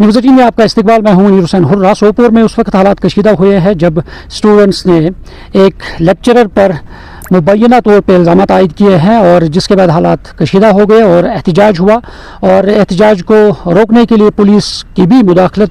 News 18 में आपका इस्तकबाल। मैं हूं मुनीर हुसैन हुर्रा। सोपोर में उस वक्त हालात कशीदा हुए हैं जब स्टूडेंट्स ने एक लेक्चरर पर मुबैना तौर पर इल्ज़ाम आयद किए हैं और जिसके बाद हालात कशीदा हो गए और एहतजाज हुआ और एहतजाज को रोकने के लिए पुलिस की भी मुदाखलत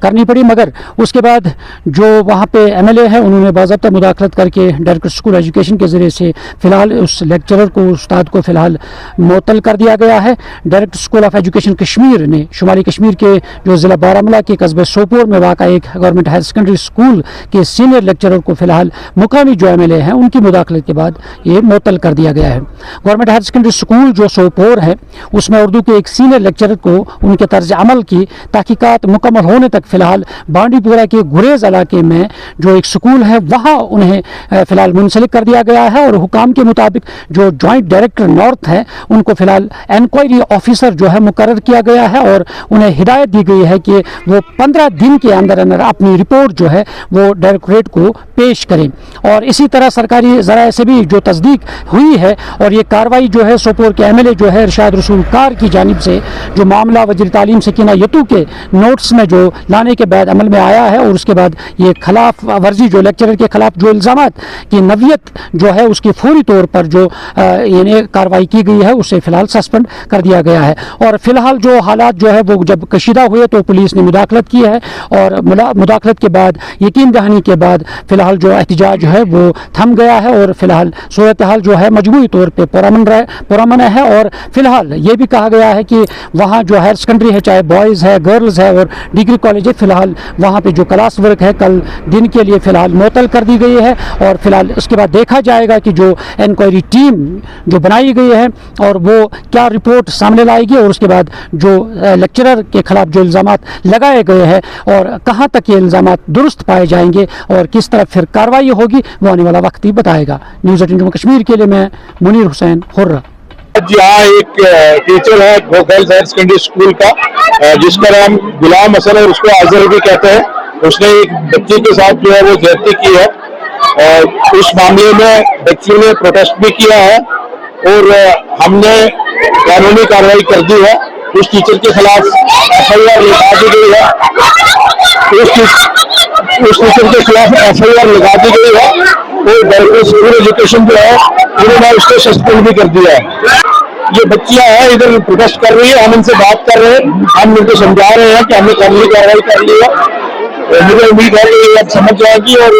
करनी पड़ी, मगर उसके बाद जो वहाँ पे MLA है उन्होंने बाज़ाब्ता मुदाखलत करके डायरेक्टर स्कूल एजुकेशन के ज़रिए से फ़िलहाल उस लेक्चरर को, उस्ताद को फ़िलहाल मुअत्तल कर दिया गया है। Director school of education Kashmir ने शुमाली कश्मीर के जो ज़िला बारामूला के कस्बे सोपोर में वाक़ा एक गवर्नमेंट हायर सेकेंडरी स्कूल के सीनियर लेक्चरर को फ़िलहाल मुकामी जो MLA हैं उनकी मुदाखलत के बाद ये मुअत्तल कर दिया गया है। गवर्नमेंट हायर सेकेंडरी स्कूल जो सोपोर है उसमें उर्दू के एक सीनियर लेक्चरर को उनके तर्ज अमल की तहकीकात मुकम्मल होने तक फ़िलहाल बांडीपुरा के गुरेज इलाके में जो एक स्कूल है वहाँ उन्हें फ़िलहाल मुंसलिक कर दिया गया है और हुकाम के मुताबिक जो जॉइंट डायरेक्टर नॉर्थ है उनको फ़िलहाल इंक्वायरी ऑफिसर जो है मुकर्रर किया गया है और उन्हें हिदायत दी गई है कि वो 15 दिन के अंदर अंदर अपनी रिपोर्ट जो है वो डायरेक्टरेट को पेश करें। और इसी तरह सरकारी ज़राए से भी जो तस्दीक हुई है और ये कार्रवाई जो है सोपोर के MLA जो है इरशाद रसूल कार की जानिब से जो मामला वज़ीर तालीम सकीना यतू के नोट्स में जो लाने के बाद अमल में आया है और उसके बाद ये खिलाफ वर्जी जो लेक्चरर के खिलाफ जो इल्ज़ामात की नवियत जो है उसकी फौरी तौर पर जो यानी कार्रवाई की गई है उसे फ़िलहाल सस्पेंड कर दिया गया है। और फ़िलहाल जो हालात जो है वो जब कशीदा हुए तो पुलिस ने मुदाखलत की है और मुदाखलत के बाद यकीन दहानी के बाद फ़िलहाल जो एहतजाज जो है वो थम गया है और फ़िलहाल सूरत हाल जो है मजमूई तौर पर पुरअमन है। और फिलहाल ये भी कहा गया है कि वहाँ जो हायर सेकेंडरी है, चाहे बॉयज़ है, गर्ल्स है और डिग्री कॉलेज है, फ़िलहाल वहाँ पे जो क्लास वर्क है कल दिन के लिए फ़िलहाल मुअत्तल कर दी गई है और फिलहाल उसके बाद देखा जाएगा कि जो इंक्वायरी टीम जो बनाई गई है और वो क्या रिपोर्ट सामने लाएगी और उसके बाद जो लेक्चरर के खिलाफ जो इल्ज़ामात लगाए गए हैं और कहाँ तक ये इल्ज़ामात दुरुस्त पाए जाएंगे और किस तरह फिर कार्रवाई होगी वो आने वाला वक्त ही बताएगा। न्यूज़ 18 कश्मीर के लिए मैं मुनीर हुसैन हुर्रा। यहाँ एक टीचर है गर्ल्स हायर सेकेंडरी स्कूल का जिसका नाम गुलाम हसन है, उसको अजहर भी कहते हैं। उसने एक बच्ची के साथ जो है वो ज्यादती की है और उस मामले में बच्ची ने प्रोटेस्ट भी किया है और हमने कानूनी कार्रवाई कर दी है। उस टीचर के खिलाफ FIR लगा दी गई है, उस टीचर के खिलाफ FIR लगा दी गई है और डायरेक्टर स्कूल एजुकेशन जो है उन्होंने उसको सस्पेंड भी कर दिया है। ये बच्चियां हैं इधर प्रोटेस्ट कर रही है, हम इनसे बात कर रहे हैं, हम इनको समझा रहे हैं कि हमने कानूनी कार्रवाई कर ली है। मुझे उम्मीद है कि आप समझ जाएगी और